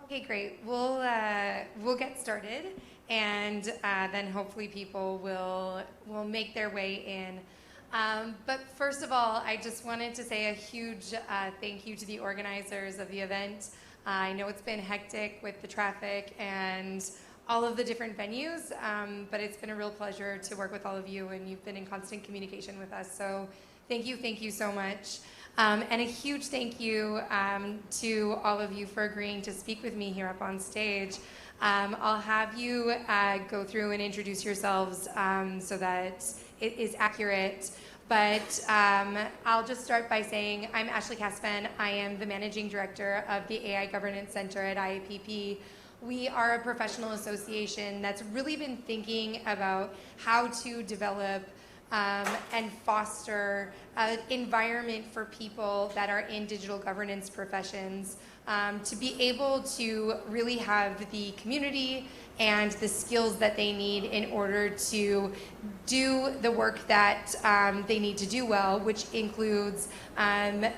Okay, great. We'll get started, and then hopefully people will make their way in. But first of all, I just wanted to say a huge thank you to the organizers of the event. I know it's been hectic with the traffic and all of the different venues, but it's been a real pleasure to work with all of you, and you've been in constant communication with us. So thank you so much. And a huge thank you to all of you for agreeing to speak with me here up on stage. I'll have you go through and introduce yourselves so that it is accurate. But I'll just start by saying I'm Ashley Caspen. I am the Managing Director of the AI Governance Center at IAPP. We are a professional association that's really been thinking about how to develop and foster an environment for people that are in digital governance professions to be able to really have the community and the skills that they need in order to do the work that they need to do well, which includes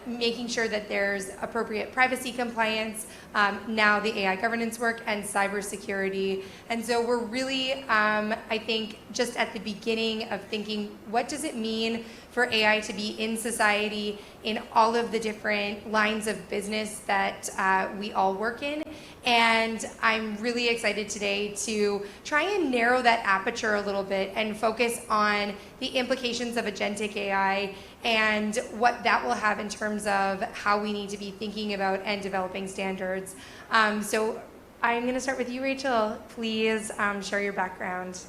making sure that there's appropriate privacy compliance, now the AI governance work, and cybersecurity. And so we're really, I think, just at the beginning of thinking, what does it mean for AI to be in society in all of the different lines of business that we all work in? And I'm really excited today to try and narrow that aperture a little bit and focus on the implications of agentic AI and what that will have in terms of how we need to be thinking about and developing standards. So I'm going to start with you, Rachel. Please share your background.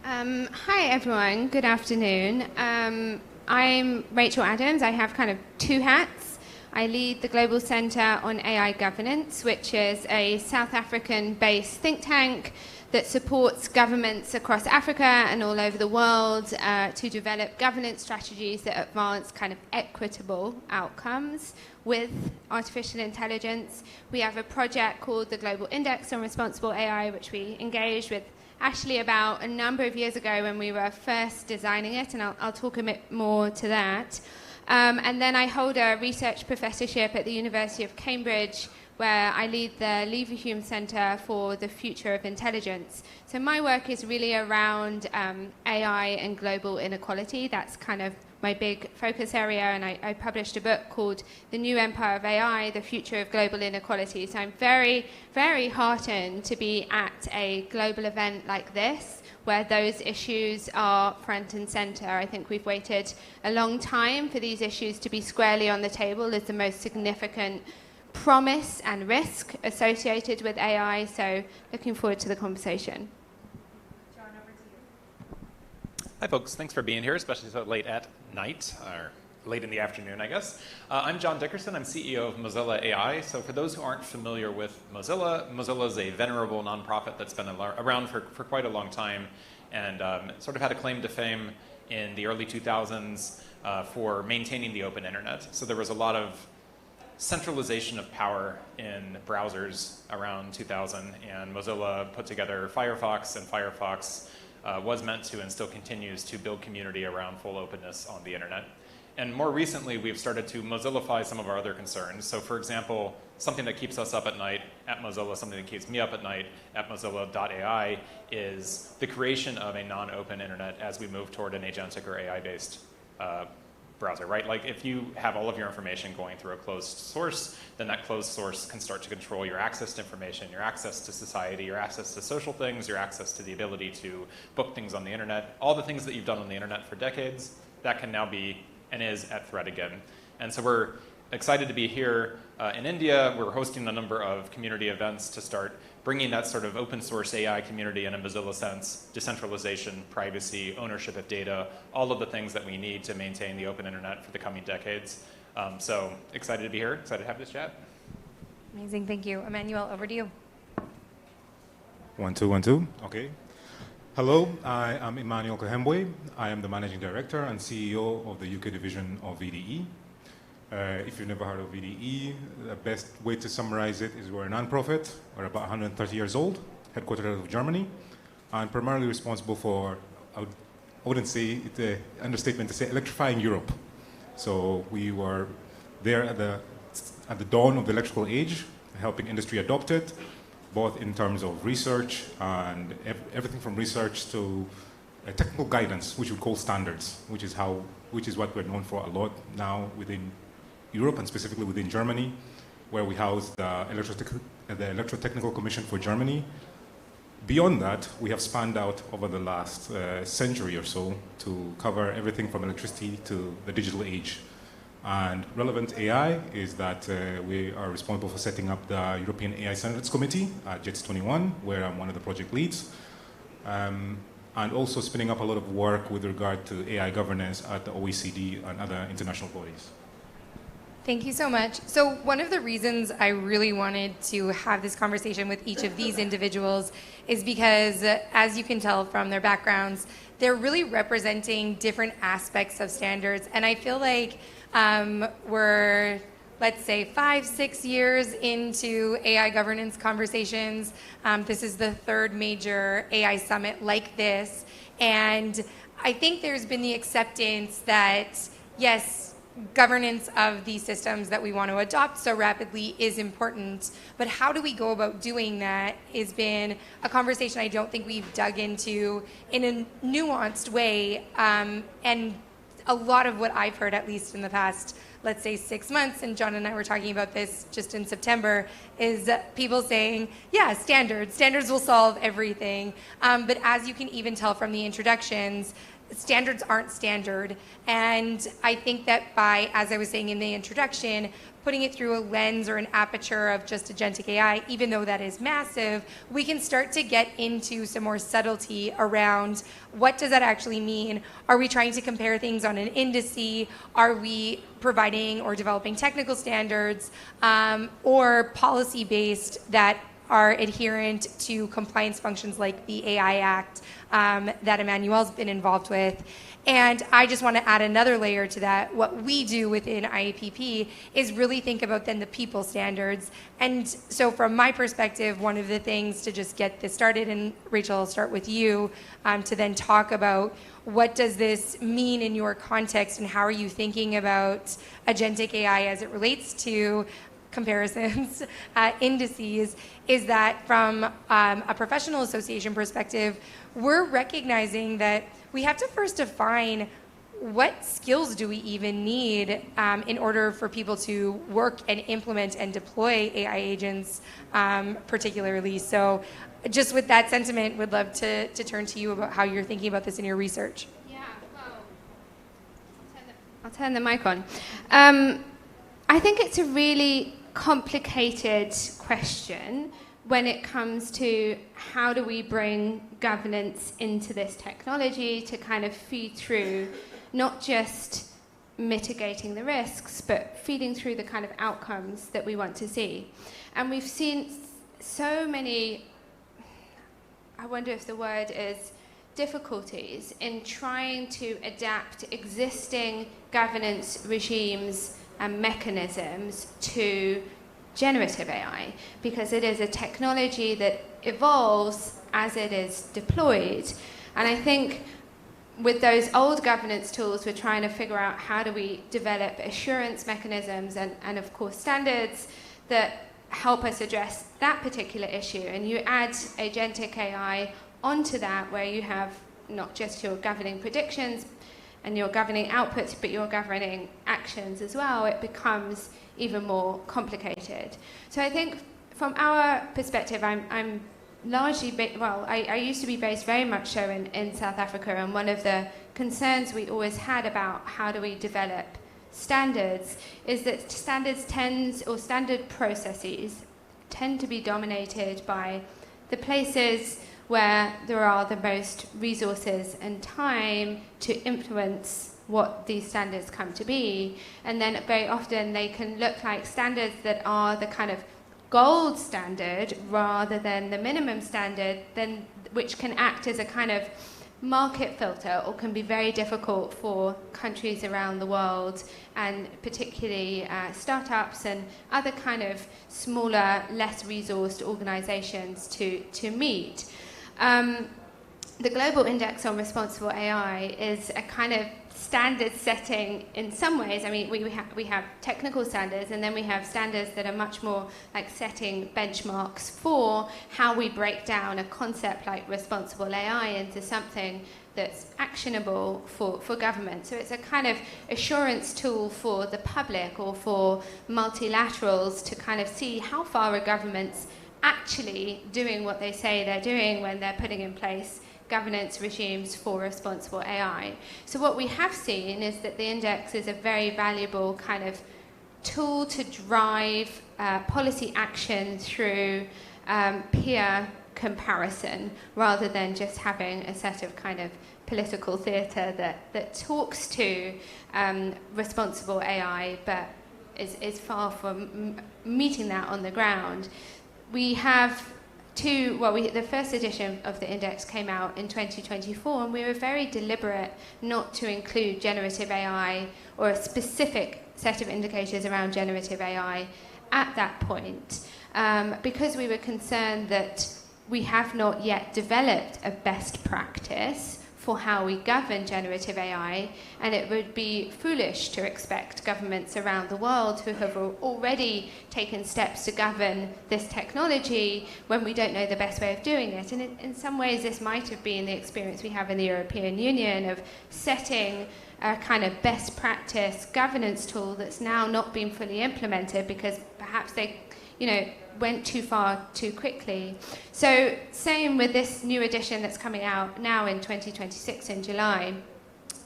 Hi, everyone. Good afternoon. I'm Rachel Adams. I have kind of two hats. I lead the Global Center on AI Governance, which is a South African-based think tank that supports governments across Africa and all over the world to develop governance strategies that advance kind of equitable outcomes with artificial intelligence. We have a project called the Global Index on Responsible AI, which we engaged with Ashley about a number of years ago when we were first designing it, and I'll talk a bit more to that. And then I hold a research professorship at the University of Cambridge, where I lead the Leverhulme Center for the Future of Intelligence. So my work is really around AI and global inequality. That's kind of my big focus area, and I published a book called The New Empire of AI, The Future of Global Inequality. So I'm very, very heartened to be at a global event like this, where those issues are front and center. I think we've waited a long time for these issues to be squarely on the table as the most significant promise and risk associated with AI. So looking forward to the conversation. John, over to you. Hi, folks. Thanks for being here, especially so late at night, or late in the afternoon, I guess. I'm John Dickerson. I'm CEO of Mozilla AI. So for those who aren't familiar with Mozilla, Mozilla is a venerable nonprofit that's been around for quite a long time, and sort of had a claim to fame in the early 2000s for maintaining the open internet. So there was a lot of centralization of power in browsers around 2000, and Mozilla put together Firefox, and Firefox was meant to and still continues to build community around full openness on the internet. And more recently, we've started to Mozillify some of our other concerns. So for example, something that keeps us up at night at Mozilla, something that keeps me up at night at Mozilla.ai is the creation of a non-open internet as we move toward an agentic or AI-based browser, right? Like if you have all of your information going through a closed source, then that closed source can start to control your access to information, your access to society, your access to social things, your access to the ability to book things on the internet. All the things that you've done on the internet for decades, that can now be and is at threat again. And so we're excited to be here in India. We're hosting a number of community events to start bringing that sort of open source AI community in a Mozilla sense, decentralization, privacy, ownership of data, all of the things that we need to maintain the open internet for the coming decades. So excited to be here, excited to have this chat. Amazing, thank you. Emmanuel, over to you. 1, 2, 1, 2. Okay. Hello, I am Emmanuel Kahembwe. I am the Managing Director and CEO of the UK division of VDE. If you've never heard of VDE, the best way to summarize it is we're a non-profit. We're about 130 years old, headquartered out of Germany, and primarily responsible for, I wouldn't say it's an understatement to say, electrifying Europe. So we were there at the dawn of the electrical age, helping industry adopt it, both in terms of research and everything from research to technical guidance, which we call standards, which is what we're known for a lot now within Europe and specifically within Germany, where we house the Electrotechnical Commission for Germany. Beyond that, we have spanned out over the last century or so to cover everything from electricity to the digital age. And relevant AI is that we are responsible for setting up the European AI Standards Committee at JETS 21, where I'm one of the project leads, and also spinning up a lot of work with regard to AI governance at the OECD and other international bodies. Thank you so much. So one of the reasons I really wanted to have this conversation with each of these individuals is because, as you can tell from their backgrounds, they're really representing different aspects of standards. And I feel like we're, let's say, 5-6 years into AI governance conversations. This is the third major AI summit like this. And I think there's been the acceptance that, yes, governance of these systems that we want to adopt so rapidly is important, but how do we go about doing that has been a conversation I don't think we've dug into in a nuanced way, and a lot of what I've heard, at least in the past, let's say 6 months, and John and I were talking about this just in September, is people saying, yeah, standards will solve everything, but as you can even tell from the introductions, standards aren't standard. And I think that by, as I was saying in the introduction, putting it through a lens or an aperture of just agentic AI, even though that is massive, we can start to get into some more subtlety around what does that actually mean? Are we trying to compare things on an indice? Are we providing or developing technical standards or policy-based that are adherent to compliance functions like the AI Act that Emmanuel's been involved with. And I just want to add another layer to that. What we do within IAPP is really think about then the people standards. And so from my perspective, one of the things to just get this started, and Rachel, I'll start with you, to then talk about what does this mean in your context and how are you thinking about agentic AI as it relates to comparisons, indices, is that from a professional association perspective, we're recognizing that we have to first define what skills do we even need in order for people to work and implement and deploy AI agents particularly. So just with that sentiment, would love to turn to you about how you're thinking about this in your research. Yeah, well, I'll turn the mic on. I think it's a really complicated question when it comes to how do we bring governance into this technology to kind of feed through not just mitigating the risks, but feeding through the kind of outcomes that we want to see. And we've seen so many, I wonder if the word is difficulties in trying to adapt existing governance regimes and mechanisms to generative AI, because it is a technology that evolves as it is deployed. And I think with those old governance tools, we're trying to figure out how do we develop assurance mechanisms and of course standards that help us address that particular issue. And you add agentic AI onto that, where you have not just your governing predictions and your governing outputs, but your governing actions as well, it becomes even more complicated. So I think from our perspective, I'm largely, I used to be based very much so in South Africa, and one of the concerns we always had about how do we develop standards is that standard processes tend to be dominated by the places where there are the most resources and time to influence what these standards come to be. And then very often they can look like standards that are the kind of gold standard rather than the minimum standard, then, which can act as a kind of market filter or can be very difficult for countries around the world, and particularly startups and other kind of smaller, less resourced organizations to meet. the Global Index on Responsible AI is a kind of standard setting in some ways. I mean, we have technical standards, and then we have standards that are much more like setting benchmarks for how we break down a concept like responsible AI into something that's actionable for government. So it's a kind of assurance tool for the public or for multilaterals to kind of see how far are governments actually doing what they say they're doing when they're putting in place governance regimes for responsible AI. So what we have seen is that the index is a very valuable kind of tool to drive policy action through peer comparison, rather than just having a set of kind of political theatre that talks to responsible AI, but is far from meeting that on the ground. We have the first edition of the index came out in 2024, and we were very deliberate not to include generative AI or a specific set of indicators around generative AI at that point, because we were concerned that we have not yet developed a best practice for how we govern generative AI, and it would be foolish to expect governments around the world who have already taken steps to govern this technology when we don't know the best way of doing it. And in some ways, this might have been the experience we have in the European Union of setting a kind of best practice governance tool that's now not been fully implemented because perhaps they, went too far too quickly. So same with this new edition that's coming out now in 2026 in July.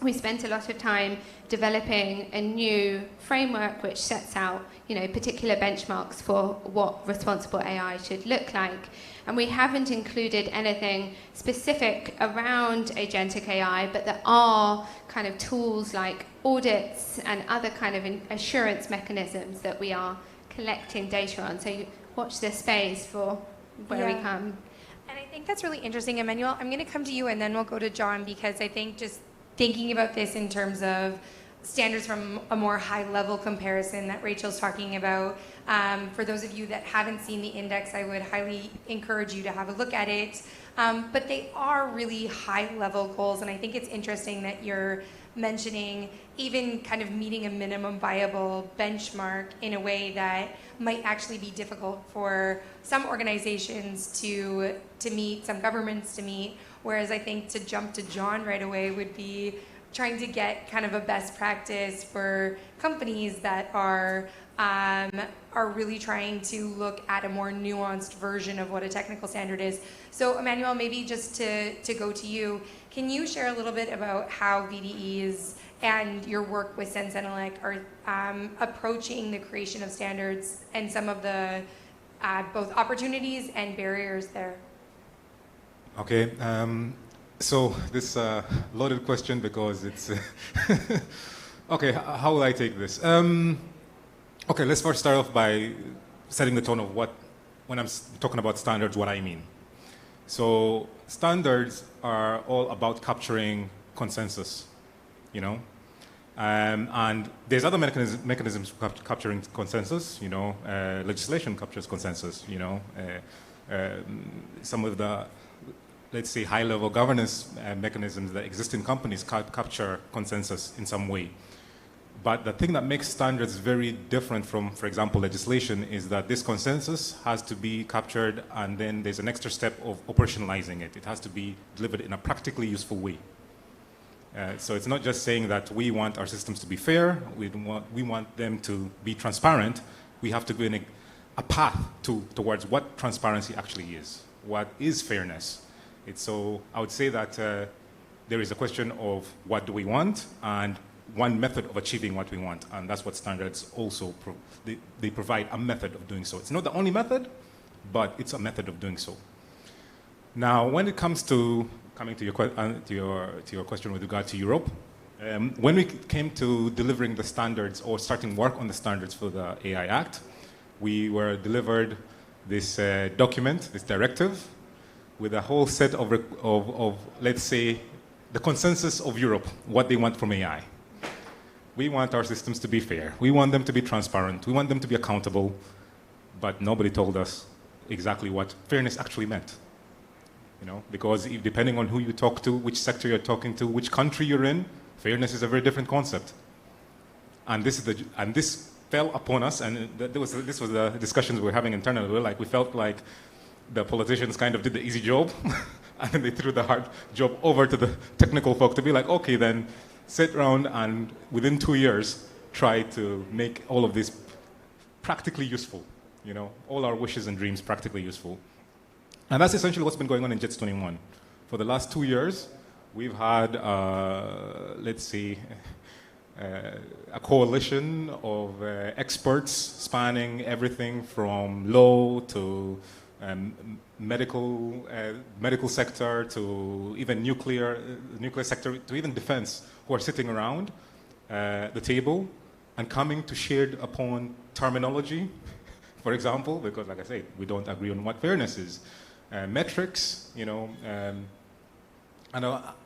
We spent a lot of time developing a new framework which sets out, particular benchmarks for what responsible AI should look like. And we haven't included anything specific around agentic AI, but there are kind of tools like audits and other kind of assurance mechanisms that we are collecting data on. So you watch this space for where we come. And I think that's really interesting, Emmanuel. I'm going to come to you and then we'll go to John, because I think just thinking about this in terms of standards from a more high-level comparison that Rachel's talking about, for those of you that haven't seen the index, I would highly encourage you to have a look at it. But they are really high-level goals, and I think it's interesting that you're mentioning even kind of meeting a minimum viable benchmark in a way that might actually be difficult for some organizations to meet, some governments to meet, whereas I think to jump to John right away would be trying to get kind of a best practice for companies that are really trying to look at a more nuanced version of what a technical standard is. So Emmanuel, maybe just to go to you, can you share a little bit about how VDEs and your work with Sensenelec are approaching the creation of standards and some of the both opportunities and barriers there? Okay, so this loaded question because it's okay. How will I take this? Okay, let's first start off by setting the tone of when I'm talking about standards, what I mean. So standards are all about capturing consensus, and there's other mechanisms for capturing consensus. Legislation captures consensus. Some of the, let's say, high-level governance mechanisms that exist in companies capture consensus in some way. But the thing that makes standards very different from, for example, legislation is that this consensus has to be captured, and then there's an extra step of operationalizing it. It has to be delivered in a practically useful way. So it's not just saying that we want our systems to be fair, we want them to be transparent. We have to go in a path towards what transparency actually is. What is fairness? So I would say that there is a question of what do we want, and one method of achieving what we want, and that's what standards also they provide a method of doing so. It's not the only method, but it's a method of doing so. Now, when it comes to coming to your question with regard to Europe, when we came to delivering the standards or starting work on the standards for the AI Act, we were delivered this document, this directive, with a whole set of let's say, the consensus of Europe, what they want from AI. We want our systems to be fair. We want them to be transparent. We want them to be accountable. But nobody told us exactly what fairness actually meant. because depending on who you talk to, which sector you're talking to, which country you're in, fairness is a very different concept. And this fell upon us, and this was the discussions we were having internally. We felt like the politicians kind of did the easy job, and then they threw the hard job over to the technical folk to be like, okay, then sit around and within 2 years try to make all of this practically useful, all our wishes and dreams practically useful. And that's essentially what's been going on in JITS 21. For the last 2 years, we've had, let's see, a coalition of experts spanning everything from law to medical sector to even nuclear sector to even defense, who are sitting around the table and coming to shared upon terminology, for example, because like I say, we don't agree on what fairness is, metrics, and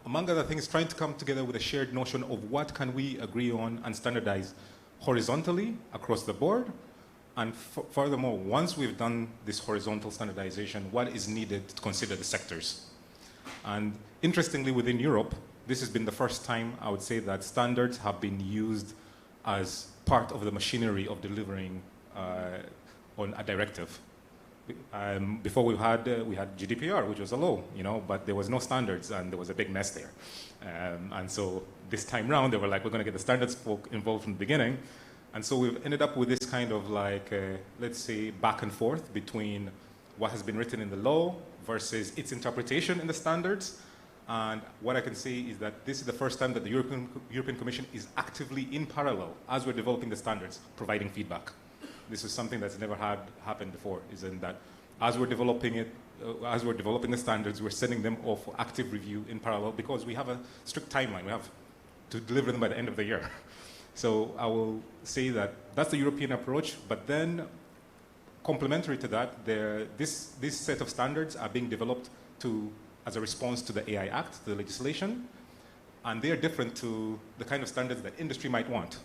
among other things, trying to come together with a shared notion of what can we agree on and standardize horizontally across the board. And furthermore, once we've done this horizontal standardization, what is needed to consider the sectors? And interestingly, within Europe, this has been the first time I would say that standards have been used as part of the machinery of delivering on a directive. Before we had GDPR, which was a law, but there was no standards, and there was a big mess there. And so this time round, they were like, we're going to get the standards folk involved from the beginning. And so we've ended up with this kind of like, let's say, back and forth between what has been written in the law versus its interpretation in the standards. And what I can say is that this is the first time that the European Commission is actively in parallel, as we're developing the standards, providing feedback. This is something that's never had happened before, is in that as we're developing it, as we're developing the standards, we're sending them off for active review in parallel because we have a strict timeline. We have to deliver them by the end of the year. So I will say that that's the European approach, but then complementary to that, this set of standards are being developed as a response to the AI Act, the legislation, and they are different to the kind of standards that industry might want,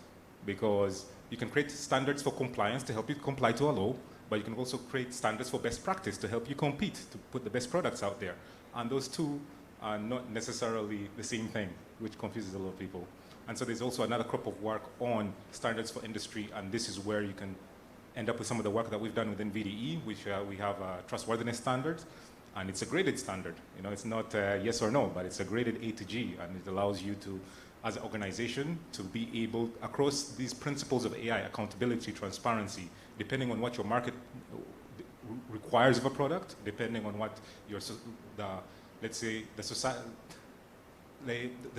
because you can create standards for compliance to help you comply to a law, but you can also create standards for best practice to help you compete, to put the best products out there. And those two are not necessarily the same thing, which confuses a lot of people. And so there's also another crop of work on standards for industry, and this is where you can end up with some of the work that we've done within VDE, which we have a trustworthiness standard, and it's a graded standard. It's not yes or no, but it's a graded A to G, and it allows you to, as an organization, to be able, across these principles of AI, accountability, transparency, depending on what your market requires of a product, depending on what let's say, the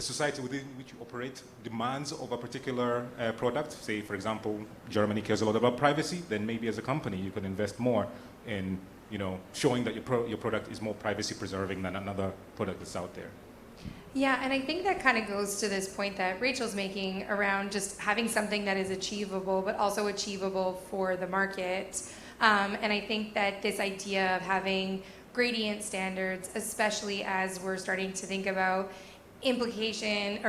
society within which you operate demands of a particular product. Say, for example, Germany cares a lot about privacy, then maybe as a company you can invest more in showing that your product is more privacy preserving than another product that's out there. Yeah, and I think that kind of goes to this point that Rachel's making around just having something that is achievable, but also achievable for the market. And I think that this idea of having gradient standards, especially as we're starting to think about implementation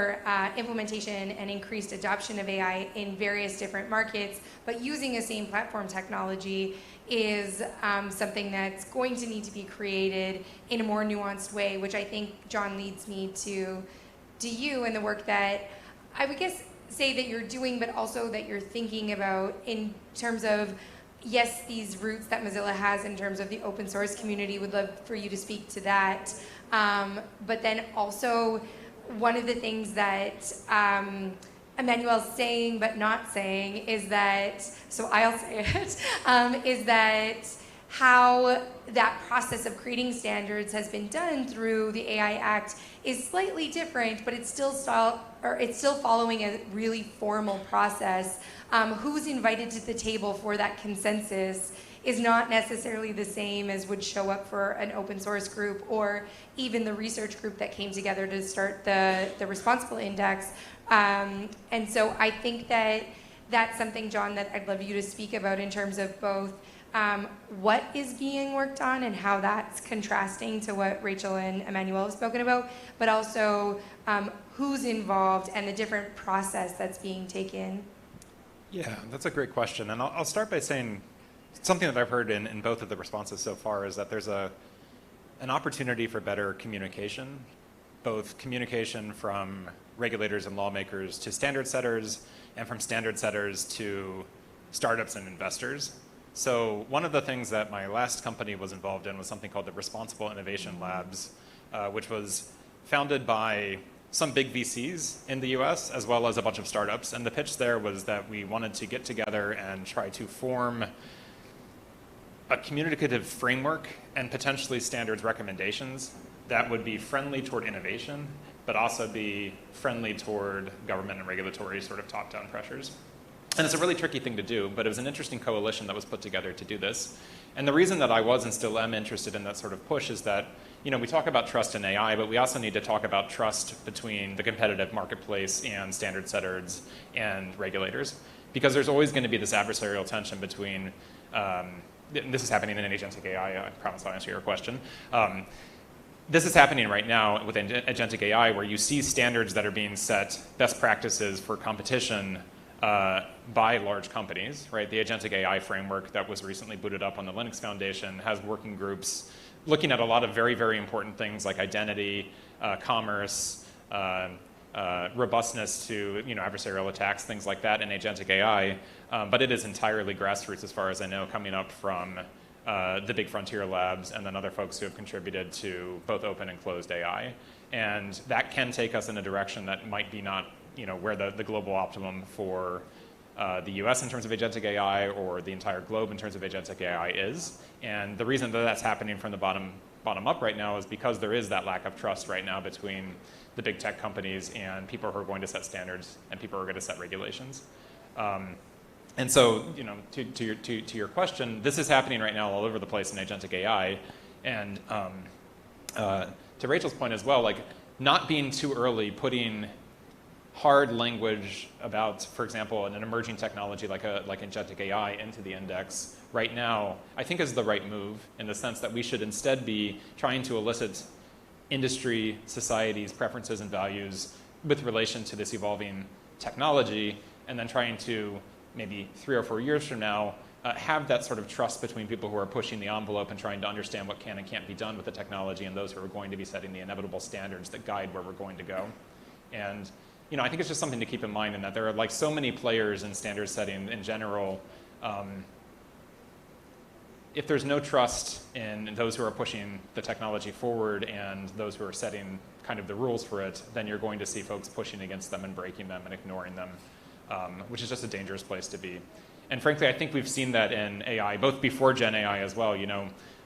and increased adoption of AI in various different markets, but using a same platform technology is something that's going to need to be created in a more nuanced way, which I think, John, leads me to you and the work that I would guess say that you're doing, but also that you're thinking about in terms of, yes, these roots that Mozilla has in terms of the open source community. Would love for you to speak to that. But then also, one of the things that Emmanuel's saying but not saying is that, so I'll say it, is that how that process of creating standards has been done through the AI Act is slightly different, but it's still following a really formal process. Who's invited to the table for that consensus is not necessarily the same as would show up for an open source group or even the research group that came together to start the Responsible Index. And so I think that that's something, John, that I'd love you to speak about in terms of both what is being worked on and how that's contrasting to what Rachel and Emmanuel have spoken about, but also who's involved and the different process that's being taken. Yeah, that's a great question. And I'll start by saying something that I've heard in both of the responses so far is that there's a an opportunity for better communication, both communication from regulators and lawmakers to standard setters, and from standard setters to startups and investors. So one of the things that my last company was involved in was something called the Responsible Innovation Labs, which was founded by some big VCs in the US, as well as a bunch of startups. And the pitch there was that we wanted to get together and try to form a communicative framework and potentially standards recommendations that would be friendly toward innovation, but also be friendly toward government and regulatory sort of top-down pressures. And it's a really tricky thing to do, but it was an interesting coalition that was put together to do this. And the reason that I was and still am interested in that sort of push is that, you know, we talk about trust in AI, but we also need to talk about trust between the competitive marketplace and standard setters and regulators, because there's always going to be this adversarial tension between, this is happening in Agentic AI, I promise I'll answer your question. This is happening right now with Agentic AI, where you see standards that are being set, best practices for competition by large companies, right? The Agentic AI framework that was recently booted up on the Linux Foundation has working groups looking at a lot of very, very important things like identity, commerce, robustness to adversarial attacks, things like that in Agentic AI. But it is entirely grassroots, as far as I know, coming up from the big frontier labs and then other folks who have contributed to both open and closed AI. And that can take us in a direction that might be not where the global optimum for the US in terms of Agentic AI or the entire globe in terms of Agentic AI is. And the reason that that's happening from the bottom up right now is because there is that lack of trust right now between the big tech companies and people who are going to set standards and people who are going to set regulations. And so, to your question, this is happening right now all over the place in Agentic AI. And to Rachel's point as well, like not being too early putting hard language about, for example, an emerging technology like Agentic AI into the index right now, I think is the right move in the sense that we should instead be trying to elicit industry, society's preferences and values with relation to this evolving technology, and then trying to maybe 3 or 4 years from now have that sort of trust between people who are pushing the envelope and trying to understand what can and can't be done with the technology and those who are going to be setting the inevitable standards that guide where we're going to go. And I think it's just something to keep in mind in that there are like so many players in standard setting in general. If there's no trust in those who are pushing the technology forward and those who are setting kind of the rules for it, then you're going to see folks pushing against them and breaking them and ignoring them, which is just a dangerous place to be. And frankly, I think we've seen that in AI, both before Gen AI as well.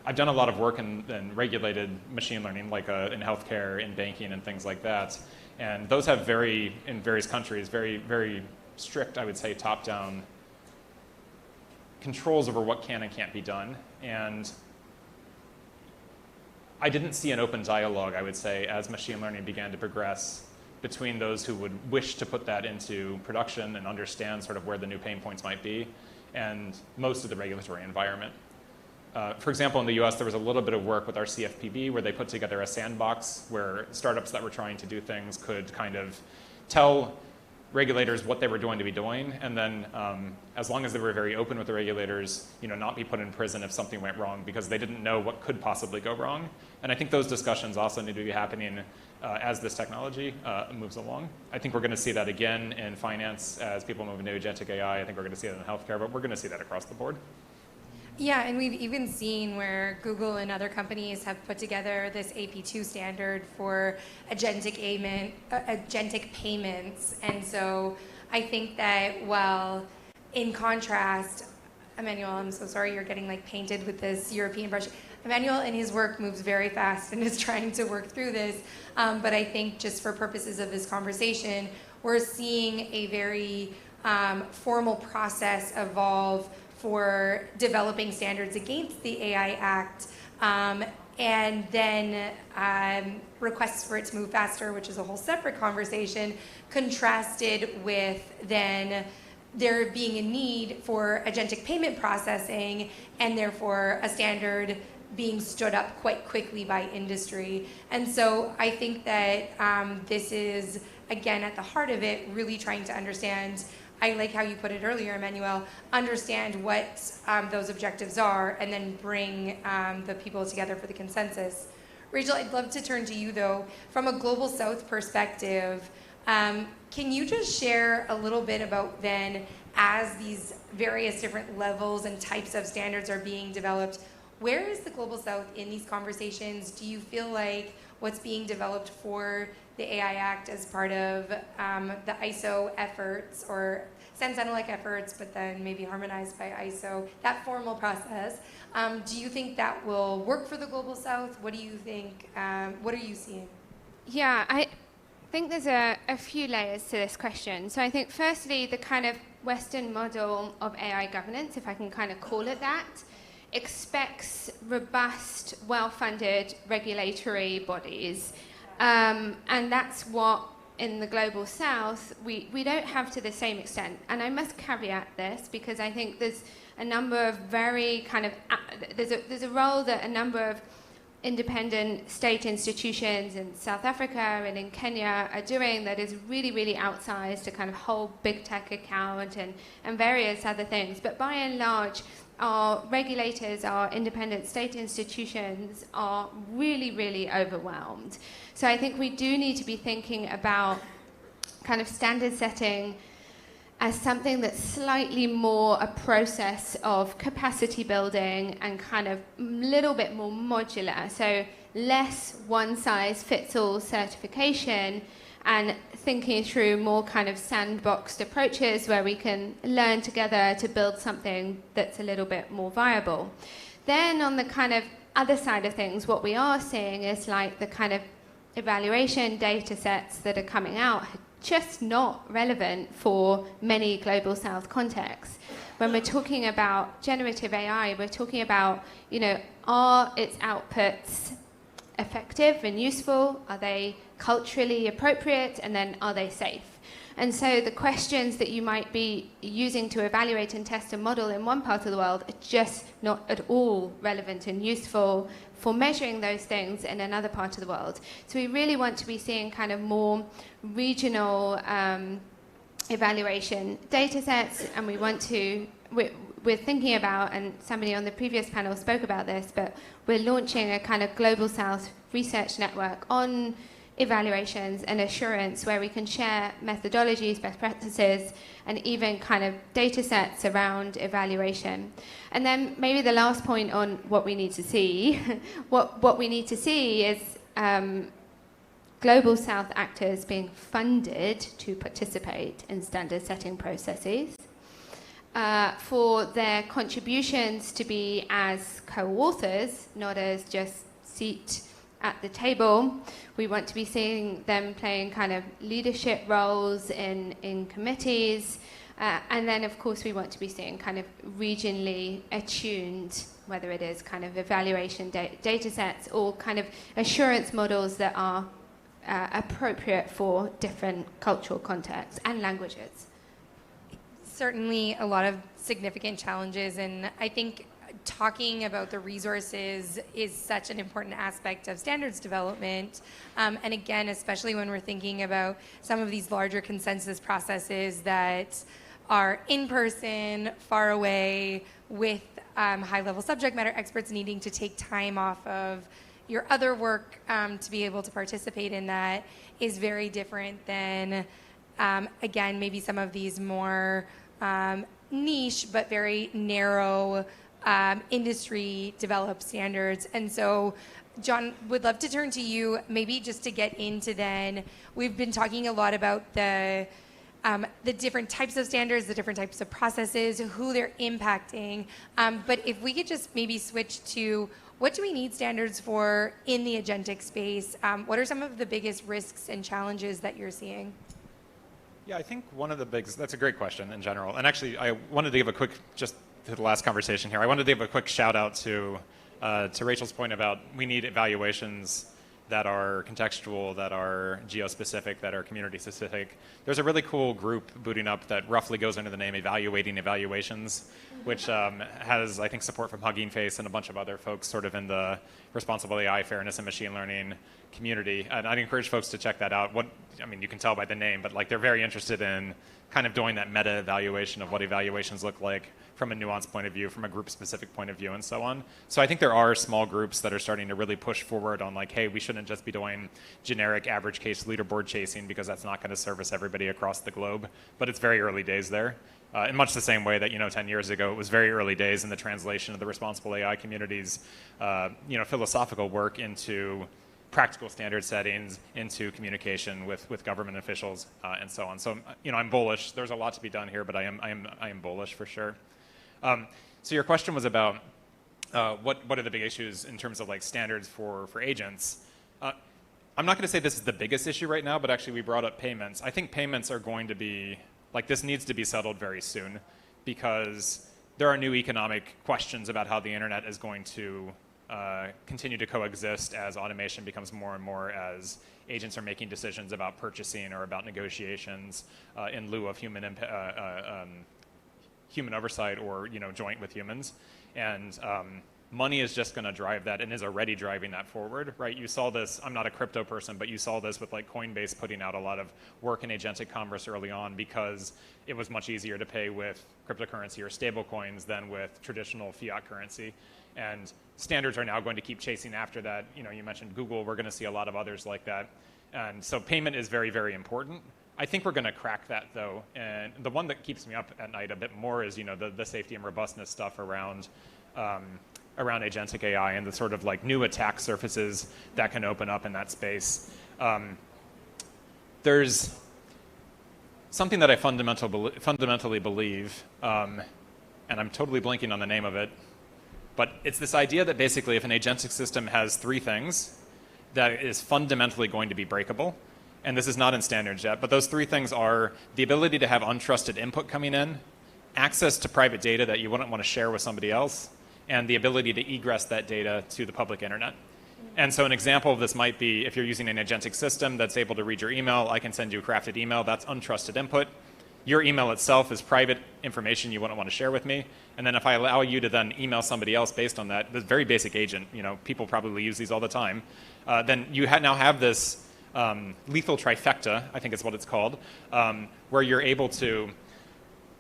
I've done a lot of work in regulated machine learning, like in healthcare, in banking, and things like that. And those have in various countries, very, very strict, I would say, top-down controls over what can and can't be done. And I didn't see an open dialogue, I would say, as machine learning began to progress between those who would wish to put that into production and understand sort of where the new pain points might be and most of the regulatory environment. For example, in the US, there was a little bit of work with our CFPB where they put together a sandbox where startups that were trying to do things could kind of tell regulators what they were going to be doing, and then as long as they were very open with the regulators, not be put in prison if something went wrong because they didn't know what could possibly go wrong. And I think those discussions also need to be happening as this technology moves along. I think we're going to see that again in finance as people move into Agentic AI. I think we're going to see that in healthcare, but we're going to see that across the board. Yeah, and we've even seen where Google and other companies have put together this AP2 standard for agentic payments. And so I think that while in contrast, Emmanuel, I'm so sorry you're getting like painted with this European brush. Emmanuel in his work moves very fast and is trying to work through this. But I think just for purposes of this conversation, we're seeing a very formal process evolve for developing standards against the AI Act, and then requests for it to move faster, which is a whole separate conversation, contrasted with then there being a need for agentic payment processing and therefore a standard being stood up quite quickly by industry. And so I think that this is, again, at the heart of it, really trying to understand, I like how you put it earlier, Emmanuel, understand what those objectives are and then bring the people together for the consensus. Rachel, I'd love to turn to you, though. From a Global South perspective, can you just share a little bit about then, as these various different levels and types of standards are being developed, where is the Global South in these conversations? Do you feel like what's being developed for the AI Act as part of the ISO efforts, or Sentinel-like efforts, but then maybe harmonized by ISO, that formal process, do you think that will work for the Global South? What do you think? What are you seeing? Yeah, I think there's a few layers to this question. So I think firstly, the kind of Western model of AI governance, if I can kind of call it that, expects robust, well-funded regulatory bodies. And that's what, in the Global South, we don't have to the same extent. And I must caveat this because I think there's a number of very kind of, there's a role that a number of independent state institutions in South Africa and in Kenya are doing that is really, really outsized to kind of hold big tech account and various other things. But by and large, our regulators, our independent state institutions are really, really overwhelmed. So I think we do need to be thinking about kind of standard setting as something that's slightly more a process of capacity building and kind of a little bit more modular. So less one-size-fits-all certification and thinking through more kind of sandboxed approaches where we can learn together to build something that's a little bit more viable. Then on the kind of other side of things, what we are seeing is like the kind of evaluation data sets that are coming out just not relevant for many Global South contexts. When we're talking about generative AI, we're talking about, are its outputs effective and useful? Are they culturally appropriate? And then are they safe? And so the questions that you might be using to evaluate and test a model in one part of the world are just not at all relevant and useful for measuring those things in another part of the world. So we really want to be seeing kind of more regional evaluation data sets, and we're thinking about, and somebody on the previous panel spoke about this, but we're launching a kind of Global South research network on evaluations and assurance where we can share methodologies, best practices, and even kind of data sets around evaluation. And then maybe the last point on what we need to see, what we need to see is Global South actors being funded to participate in standard setting processes, for their contributions to be as co-authors, not as just seat at the table. We want to be seeing them playing kind of leadership roles in committees. And then, of course, we want to be seeing kind of regionally attuned, whether it is kind of evaluation data sets or kind of assurance models that are appropriate for different cultural contexts and languages. Certainly a lot of significant challenges, and I think talking about the resources is such an important aspect of standards development. And again, especially when we're thinking about some of these larger consensus processes that are in person, far away, with high-level subject matter experts needing to take time off of your other work to be able to participate in that is very different than, again, maybe some of these more niche but very narrow industry developed standards. And so, John, would love to turn to you, maybe just to get into then, we've been talking a lot about the different types of standards, the different types of processes, who they're impacting. But if we could just maybe switch to what do we need standards for in the agentic space? What are some of the biggest risks and challenges that you're seeing? Yeah, I think one of the biggest, that's a great question in general. And actually, I wanted to give a quick, just to the last conversation here, I wanted to give a quick shout out to Rachel's point about we need evaluations that are contextual, that are geo-specific, that are community-specific. There's a really cool group booting up that roughly goes under the name Evaluating Evaluations, which has, I think, support from Hugging Face and a bunch of other folks sort of in the responsible AI, fairness, and machine learning community. And I'd encourage folks to check that out. You can tell by the name, but like they're very interested in kind of doing that meta evaluation of what evaluations look like from a nuanced point of view, from a group-specific point of view, and so on. So I think there are small groups that are starting to really push forward on like, hey, we shouldn't just be doing generic average case leaderboard chasing because that's not going to service everybody across the globe. But it's very early days there. In much the same way that 10 years ago, it was very early days in the translation of the responsible AI community's philosophical work into practical standard settings, into communication with government officials, and so on. So I'm bullish. There's a lot to be done here, but I am bullish for sure. So your question was about what are the big issues in terms of like standards for agents. I'm not going to say this is the biggest issue right now, but actually we brought up payments. I think payments are going to be like, this needs to be settled very soon because there are new economic questions about how the internet is going to continue to coexist as automation becomes more and more, as agents are making decisions about purchasing or about negotiations in lieu of human oversight or joint with humans. And money is just going to drive that and is already driving that forward, right? You saw this, I'm not a crypto person, but you saw this with like Coinbase putting out a lot of work in agentic commerce early on because it was much easier to pay with cryptocurrency or stable coins than with traditional fiat currency. And standards are now going to keep chasing after that. You mentioned Google, we're going to see a lot of others like that. And so payment is very, very important. I think we're going to crack that though. And the one that keeps me up at night a bit more is, the safety and robustness stuff around agentic AI and the sort of like new attack surfaces that can open up in that space. There's something that I fundamentally believe, and I'm totally blanking on the name of it, but it's this idea that basically if an agentic system has three things, that is fundamentally going to be breakable. And this is not in standards yet, but those three things are the ability to have untrusted input coming in, access to private data that you wouldn't want to share with somebody else, and the ability to egress that data to the public internet. And so an example of this might be if you're using an agentic system that's able to read your email, I can send you a crafted email, that's untrusted input. Your email itself is private information you wouldn't want to share with me. And then if I allow you to then email somebody else based on that, this very basic agent, people probably use these all the time, then you now have this lethal trifecta, I think is what it's called, where you're able to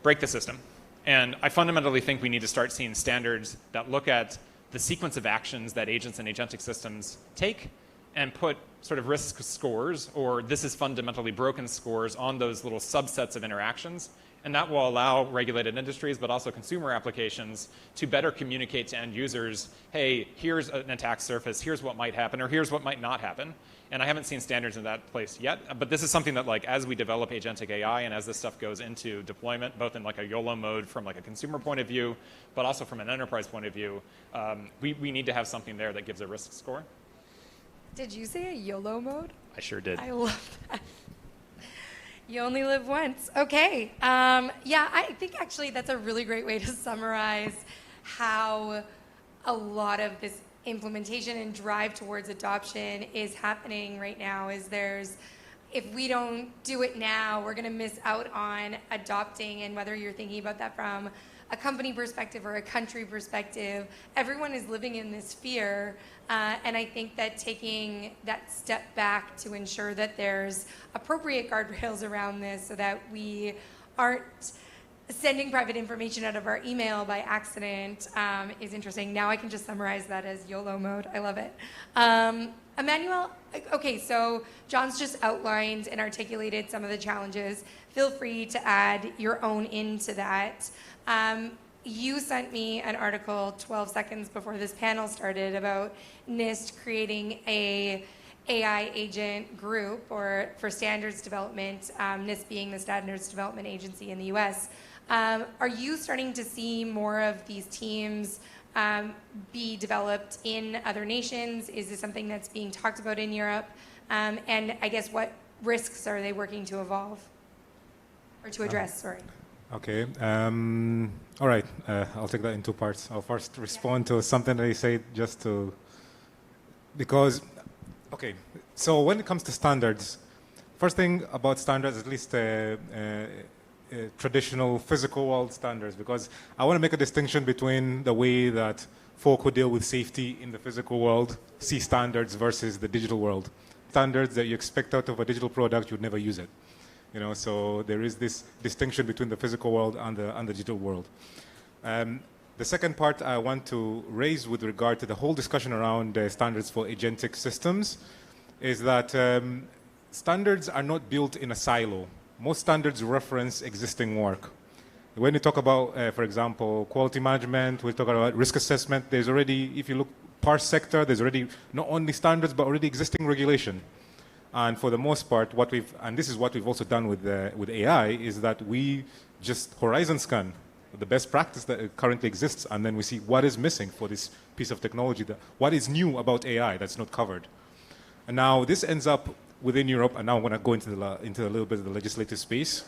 break the system. And I fundamentally think we need to start seeing standards that look at the sequence of actions that agents and agentic systems take and put sort of risk scores or this is fundamentally broken scores on those little subsets of interactions. And that will allow regulated industries, but also consumer applications to better communicate to end users, hey, here's an attack surface, here's what might happen, or here's what might not happen. And I haven't seen standards in that place yet, but this is something that like as we develop agentic AI and as this stuff goes into deployment, both in like a YOLO mode from like a consumer point of view, but also from an enterprise point of view, we need to have something there that gives a risk score. Did you say a YOLO mode? I sure did. I love that. You only live once. Okay. Yeah, I think actually that's a really great way to summarize how a lot of this implementation and drive towards adoption is happening right now. If we don't do it now, we're going to miss out on adopting. And whether you're thinking about that from a company perspective or a country perspective, everyone is living in this fear. And I think that taking that step back to ensure that there's appropriate guardrails around this so that we aren't sending private information out of our email by accident is interesting. Now I can just summarize that as YOLO mode. I love it. Emmanuel, okay, so John's just outlined and articulated some of the challenges. Feel free to add your own into that. You sent me an article 12 seconds before this panel started about NIST creating a AI agent group for standards development, NIST being the standards development agency in the US. Are you starting to see more of these teams be developed in other nations? Is this something that's being talked about in Europe? And I guess what risks are they working to evolve or to address, sorry? Okay. All right. I'll take that in two parts. I'll first respond to something that you said because, okay, so when it comes to standards, first thing about standards, at least traditional physical world standards, because I want to make a distinction between the way that folk who deal with safety in the physical world see standards versus the digital world. Standards that you expect out of a digital product, you'd never use it. So there is this distinction between the physical world and the digital world. The second part I want to raise with regard to the whole discussion around standards for agentic systems is that standards are not built in a silo. Most standards reference existing work. When you talk about, for example, quality management, we talk about risk assessment, there's already, if you look per sector, there's already not only standards, but already existing regulation. And for the most part, and this is what we've also done with AI, is that we just horizon scan the best practice that currently exists, and then we see what is missing for this piece of technology, what is new about AI that's not covered. And now this ends up within Europe, and now I'm going to go into a little bit of the legislative space.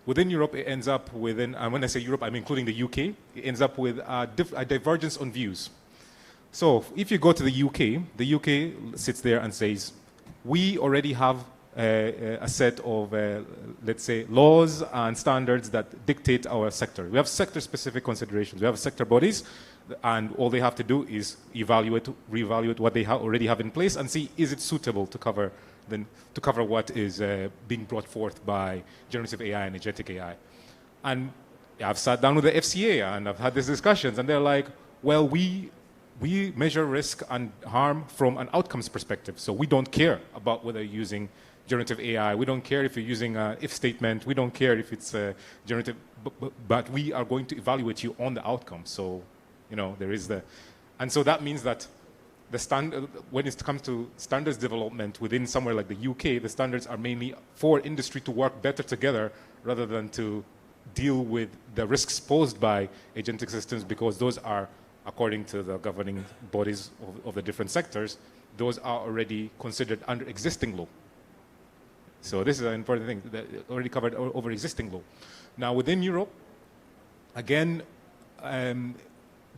Within Europe, it ends up within, and when I say Europe, I'm including the UK, it ends up with a divergence on views. So if you go to the UK sits there and says, we already have a set of, let's say, laws and standards that dictate our sector. We have sector-specific considerations. We have sector bodies, and all they have to do is reevaluate what they already have in place and see, is it suitable to cover what is being brought forth by generative AI and agentic AI. And I've sat down with the FCA and I've had these discussions, and they're like, well, we measure risk and harm from an outcomes perspective. So we don't care about whether you're using generative AI. We don't care if you're using an if statement. We don't care if it's generative, but we are going to evaluate you on the outcome. So, there is and so that means that when it comes to standards development within somewhere like the UK, the standards are mainly for industry to work better together rather than to deal with the risks posed by agentic systems, because those are, according to the governing bodies of the different sectors, those are already considered under existing law. So this is an important thing, that already covered over existing law. Now within Europe, again,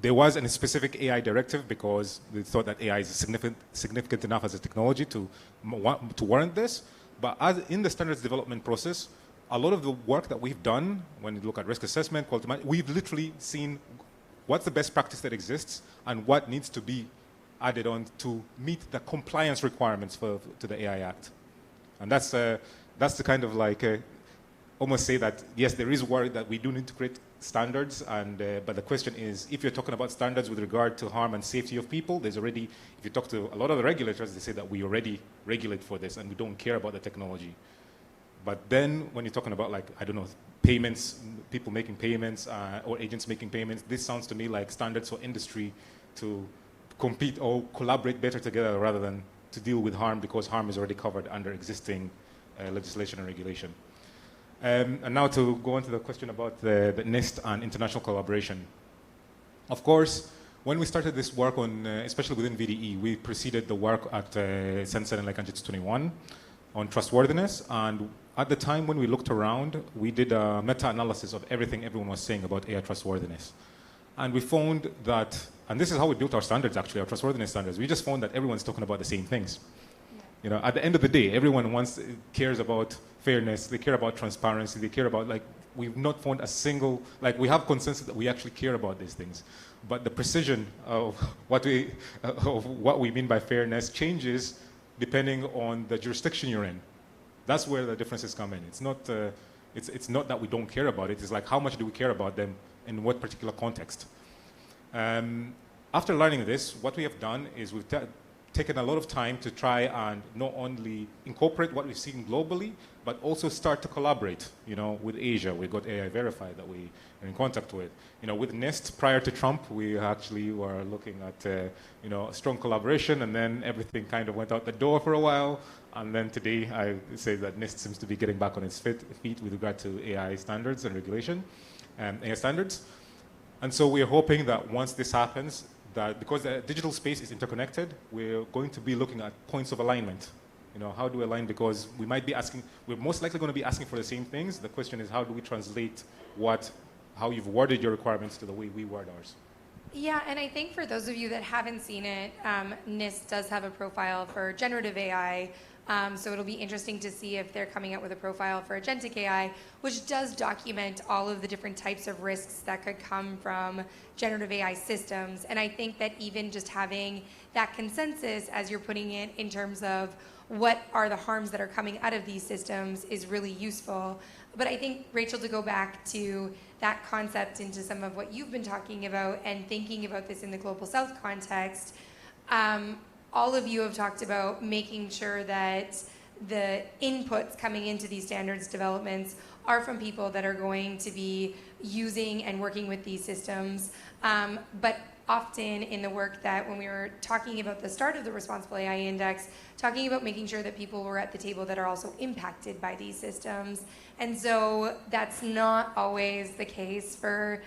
there was a specific AI directive because they thought that AI is significant enough as a technology to warrant this. But in the standards development process, a lot of the work that we've done, when you look at risk assessment, quality management, we've literally seen what's the best practice that exists and what needs to be added on to meet the compliance requirements to the AI Act. And that's the kind of like, almost say that, yes, there is worry that we do need to create standards, but the question is, if you're talking about standards with regard to harm and safety of people, there's already, if you talk to a lot of the regulators, they say that we already regulate for this and we don't care about the technology. But then when you're talking about, like, I don't know, payments, people making payments or agents making payments, this sounds to me like standards for industry to compete or collaborate better together rather than to deal with harm, because harm is already covered under existing legislation and regulation. And now to go on to the question about the NIST and international collaboration. Of course, when we started this work on, especially within VDE, we preceded the work at Sensen and like Anjits 21 on trustworthiness. And at the time when we looked around, we did a meta-analysis of everything everyone was saying about AI trustworthiness. And we found that, and this is how we built our standards actually, our trustworthiness standards. We just found that everyone's talking about the same things. At the end of the day, everyone cares about fairness, they care about transparency, they care about, like, we've not found a single, like, we have consensus that we actually care about these things. But the precision of what we mean by fairness changes depending on the jurisdiction you're in. That's where the differences come in. It's not that we don't care about it, it's like, how much do we care about them in what particular context? After learning this, what we have done is we've taken a lot of time to try and not only incorporate what we've seen globally, but also start to collaborate, with Asia. We've got AI Verify that we are in contact with. With NIST, prior to Trump, we actually were looking at, a strong collaboration, and then everything kind of went out the door for a while. And then today, I say that NIST seems to be getting back on its feet with regard to AI standards and regulation, AI standards. And so we're hoping that once this happens, that because the digital space is interconnected, we're going to be looking at points of alignment. How do we align? Because we're most likely going to be asking for the same things. The question is, how do we translate how you've worded your requirements to the way we word ours? Yeah, and I think for those of you that haven't seen it, NIST does have a profile for generative AI. So it'll be interesting to see if they're coming out with a profile for agentic AI, which does document all of the different types of risks that could come from generative AI systems. And I think that even just having that consensus, as you're putting it, in terms of what are the harms that are coming out of these systems is really useful. But I think, Rachel, to go back to that concept into some of what you've been talking about and thinking about this in the Global South context, all of you have talked about making sure that the inputs coming into these standards developments are from people that are going to be using and working with these systems. But often in the work that when we were talking about the start of the Responsible AI Index, talking about making sure that people were at the table that are also impacted by these systems. And so that's not always the case for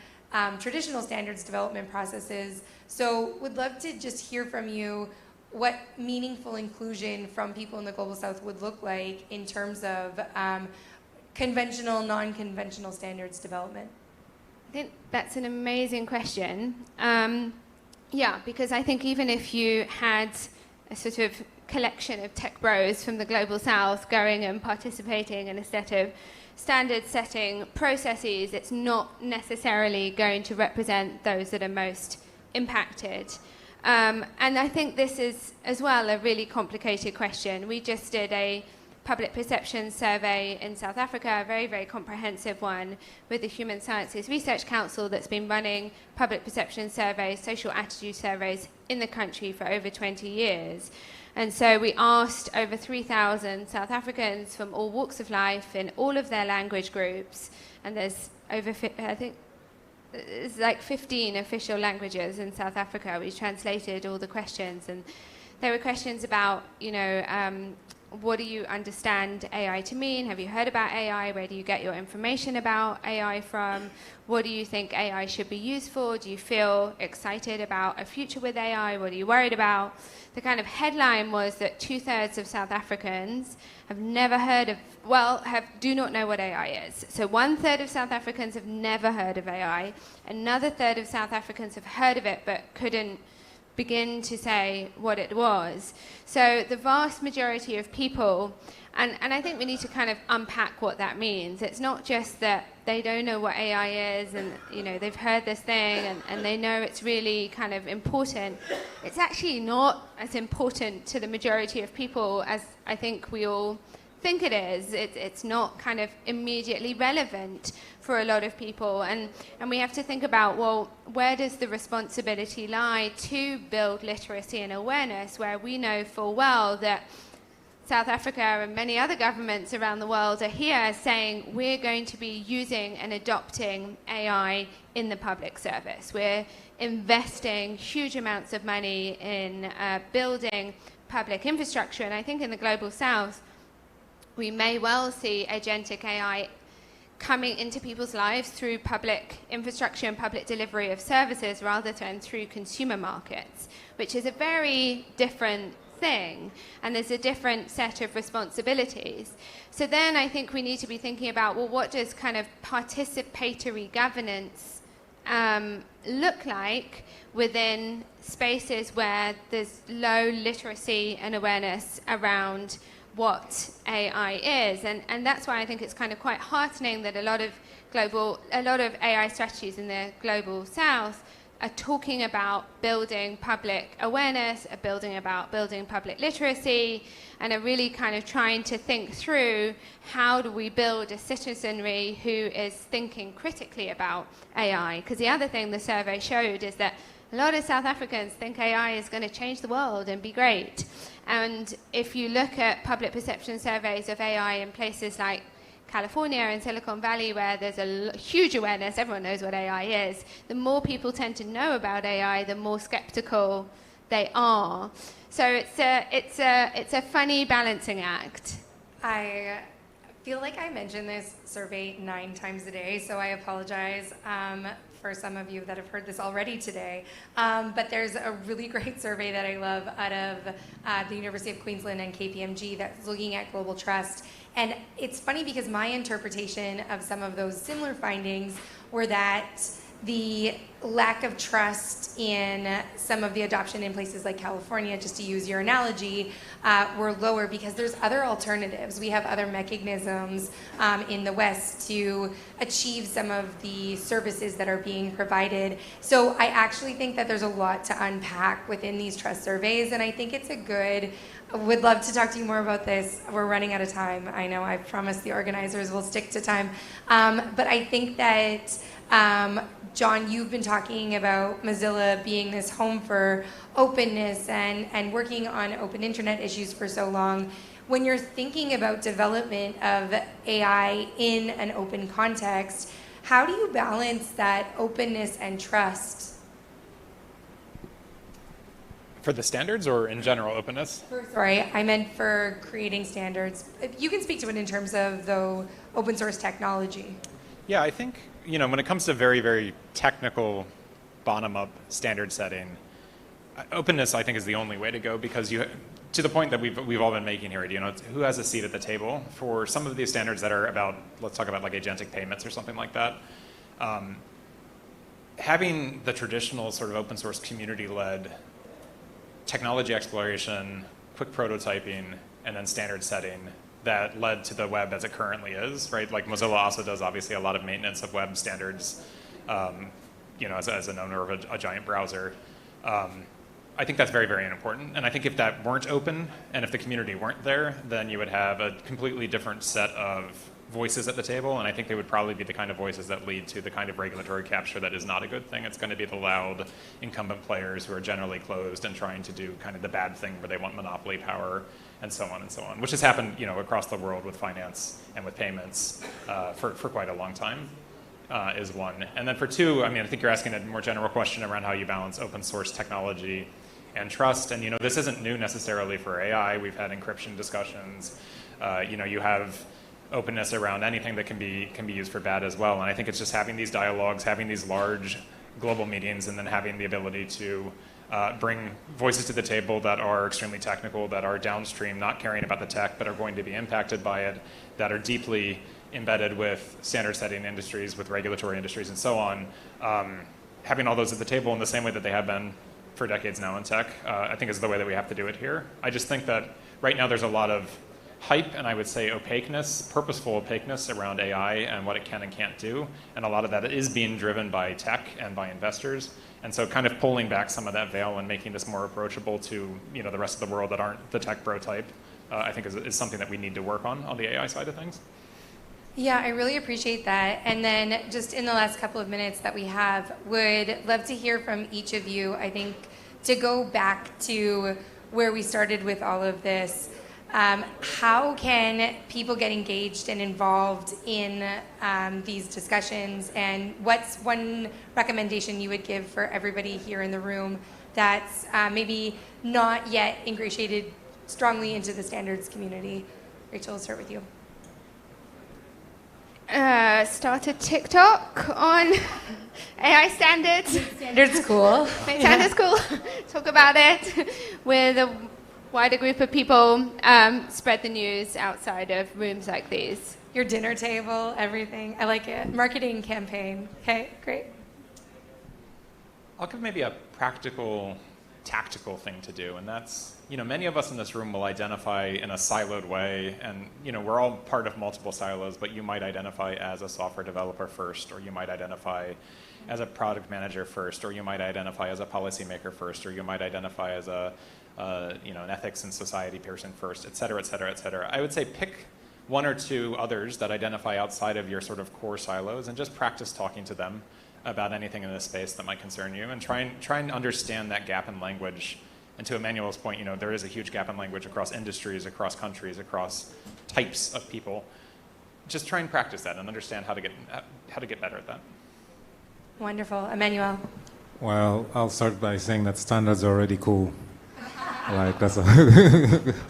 traditional standards development processes. So would love to just hear from you what meaningful inclusion from people in the Global South would look like in terms of conventional, non-conventional standards development. I think that's an amazing question. Yeah, because I think even if you had a sort of collection of tech bros from the Global South going and participating in a set of standard setting processes, it's not necessarily going to represent those that are most impacted. And I think this is, as well, a really complicated question. We just did a public perception survey in South Africa, a very, very comprehensive one with the Human Sciences Research Council that's been running public perception surveys, social attitude surveys in the country for over 20 years. And so we asked over 3,000 South Africans from all walks of life in all of their language groups, and there's over, I think, it's like 15 official languages in South Africa. We translated all the questions, and there were questions about, what do you understand AI to mean? Have you heard about AI? Where do you get your information about AI from? What do you think AI should be used for? Do you feel excited about a future with AI? What are you worried about? The kind of headline was that 2/3 of South Africans have never heard of, do not know what AI is. So 1/3 of South Africans have never heard of AI. Another third of South Africans have heard of it but couldn't begin to say what it was. So the vast majority of people, and I think we need to kind of unpack what that means. It's not just that they don't know what AI is and they've heard this thing and they know it's really kind of important. It's actually not as important to the majority of people as I think we all think it is. It's not kind of immediately relevant for a lot of people, and we have to think about, well, where does the responsibility lie to build literacy and awareness, where we know full well that South Africa and many other governments around the world are here saying we're going to be using and adopting AI in the public service. We're investing huge amounts of money in building public infrastructure, and I think in the Global South we may well see agentic AI coming into people's lives through public infrastructure and public delivery of services rather than through consumer markets, which is a very different thing, and there's a different set of responsibilities. So then I think we need to be thinking about, well, what does kind of participatory governance look like within spaces where there's low literacy and awareness around what AI is, and that's why I think it's kind of quite heartening that a lot of AI strategies in the Global South are talking about building public awareness, are building public literacy, and are really kind of trying to think through how do we build a citizenry who is thinking critically about AI. Because the other thing the survey showed is that a lot of South Africans think AI is going to change the world and be great. And if you look at public perception surveys of AI in places like California and Silicon Valley, where there's a huge awareness, everyone knows what AI is, the more people tend to know about AI, the more skeptical they are. So it's a funny balancing act. I feel like I mention this survey 9 times a day, so I apologize for some of you that have heard this already today. But there's a really great survey that I love out of the University of Queensland and KPMG that's looking at global trust. And it's funny because my interpretation of some of those similar findings were that the lack of trust in some of the adoption in places like California, just to use your analogy, were lower because there's other alternatives. We have other mechanisms in the West to achieve some of the services that are being provided. So I actually think that there's a lot to unpack within these trust surveys, and I think it's a good, would love to talk to you more about this. We're running out of time. I know I promised the organizers we'll stick to time. But I think that John, you've been talking about Mozilla being this home for openness and working on open internet issues for so long. When you're thinking about development of AI in an open context, how do you balance that openness and trust? For the standards or in general openness? Sorry, I meant for creating standards. You can speak to it in terms of, though, open source technology. Yeah, I think, when it comes to very, very technical bottom-up standard setting, openness, I think, is the only way to go, because to the point that we've all been making here, who has a seat at the table for some of these standards that are about, let's talk about like agentic payments or something like that. Having the traditional sort of open source community-led technology exploration, quick prototyping, and then standard setting that led to the web as it currently is, right? Like Mozilla also does obviously a lot of maintenance of web standards, as an owner of a giant browser. I think that's very, very important. And I think if that weren't open and if the community weren't there, then you would have a completely different set of voices at the table. And I think they would probably be the kind of voices that lead to the kind of regulatory capture that is not a good thing. It's going to be the loud incumbent players who are generally closed and trying to do kind of the bad thing where they want monopoly power and so on, which has happened, across the world with finance and with payments for quite a long time. Is one. And then for two, I think you're asking a more general question around how you balance open source technology and trust. And this isn't new necessarily for AI. We've had encryption discussions. You have openness around anything that can be used for bad as well. And I think it's just having these dialogues, having these large global meetings, and then having the ability to bring voices to the table that are extremely technical, that are downstream, not caring about the tech, but are going to be impacted by it, that are deeply embedded with standard setting industries, with regulatory industries, and so on. Having all those at the table in the same way that they have been for decades now in tech, I think is the way that we have to do it here. I just think that right now there's a lot of hype and I would say opaqueness, purposeful opaqueness around AI and what it can and can't do. And a lot of that is being driven by tech and by investors. And so kind of pulling back some of that veil and making this more approachable to the rest of the world that aren't the tech bro type, I think is something that we need to work on the AI side of things. Yeah, I really appreciate that. And then just in the last couple of minutes that we have, would love to hear from each of you, I think, to go back to where we started with all of this. How can people get engaged and involved in these discussions? And what's one recommendation you would give for everybody here in the room that's maybe not yet ingratiated strongly into the standards community? Rachel, I'll start with you. Start a TikTok on AI standards. Standards cool. Standards cool. Talk about it with a wider group of people. Spread the news outside of rooms like these. Your dinner table, everything. I like it. Marketing campaign. Okay, great. I'll give maybe a practical, tactical thing to do, and that's, many of us in this room will identify in a siloed way, and, we're all part of multiple silos, but you might identify as a software developer first, or you might identify as a product manager first, or you might identify as a policymaker first, or you might identify as an ethics and society person first, et cetera, et cetera, et cetera. I would say pick one or two others that identify outside of your sort of core silos and just practice talking to them about anything in this space that might concern you, and try and understand that gap in language. And to Emmanuel's point, there is a huge gap in language across industries, across countries, across types of people. Just try and practice that and understand how to get better at that. Wonderful. Emmanuel. Well, I'll start by saying that standards are already cool. Like that's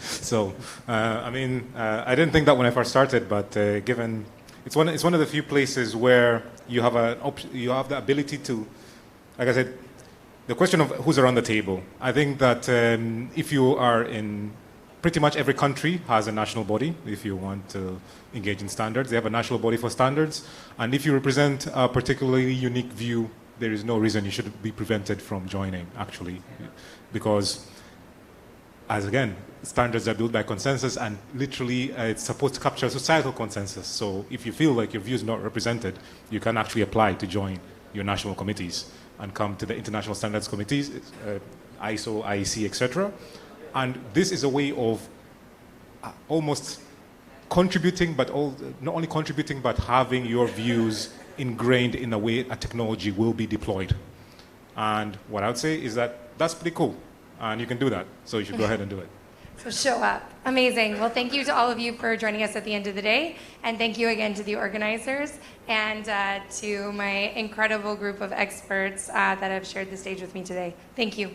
so. I didn't think that when I first started, but given it's one of the few places where you have the ability to, like I said, the question of who's around the table. I think that if you are in pretty much every country has a national body. If you want to engage in standards, they have a national body for standards. And if you represent a particularly unique view there is no reason you should be prevented from joining, actually, because, as again, standards are built by consensus, and literally it's supposed to capture societal consensus. So if you feel like your view is not represented, you can actually apply to join your national committees and come to the international standards committees, ISO, IEC, etc. And this is a way of almost contributing, but not only contributing, but having your views ingrained in a way a technology will be deployed. And what I would say is that that's pretty cool, and you can do that, so you should go ahead and do it. So show up. Amazing. Well, thank you to all of you for joining us at the end of the day, and thank you again to the organizers and to my incredible group of experts that have shared the stage with me today. Thank you.